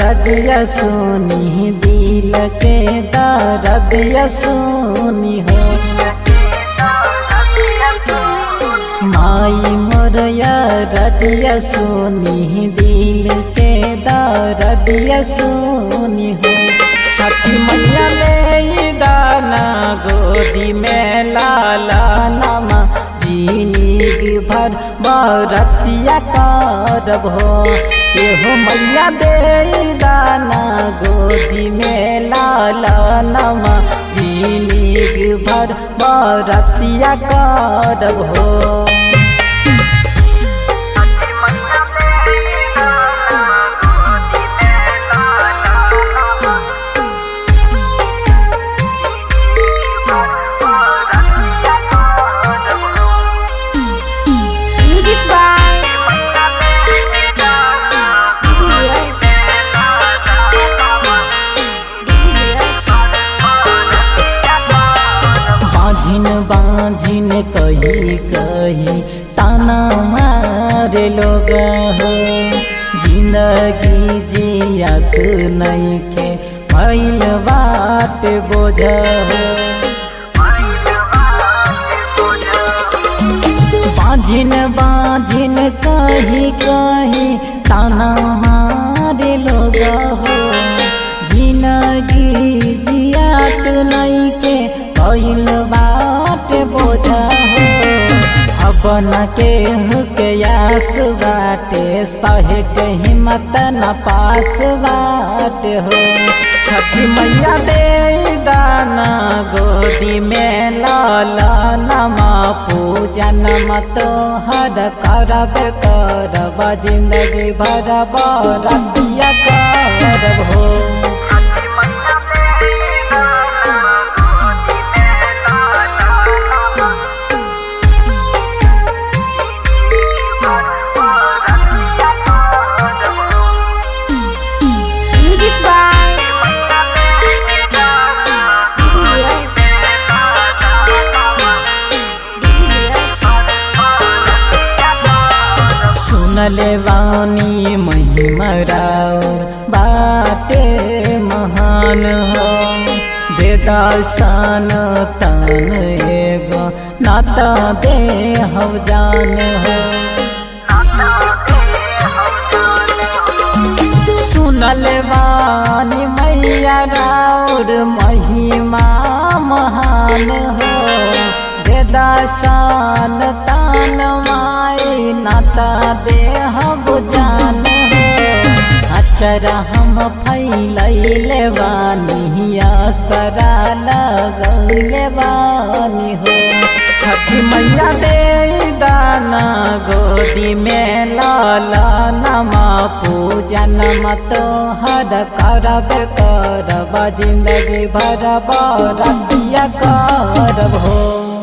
रजिया सुनी दिल के दर्दिया सुनी हो। माई मोरया रजिया सुनी दिल के दर्दिया सुनी हो। छठी मैया ले दाना गोदी में लाला नमा जिंदगी भर बरतिया करब हो। एहो मैया दे दाना गोदी में लाला नमा जिंदगी भर बरतिया करब हो। बांझिन कही कही ताना मारे लोग हो। जिंदगी जियात नहीं के भइल बात बोझ हो। बांझिन कही कही ताना मारे लोग हो। जिंदगी जियात नहीं के भइल बात बोझ हो। अपना के आस बाटे सहे के हिम्मत न पास बाट हो। छठी मैया दे दाना गोदी में लाला नमा पूजन तो हर करब करब जिंदगी भर बरतिया करब हो। सुनले वानी महिमा राउर बाटे महान हो। बेदासान तन एगो नाता दे हम जान हो। सुनले वानी मैया राउर महिमा महान हो। बेदासान तन माई नाता दे हम जान हो। अचरा हम फैलैले बानी असरा लगैले बानी हो। छठी मैया दे दाना गोदी में लाला नमा पूजन तो हर करब करब जिंदगी भर बरतिया करब हो।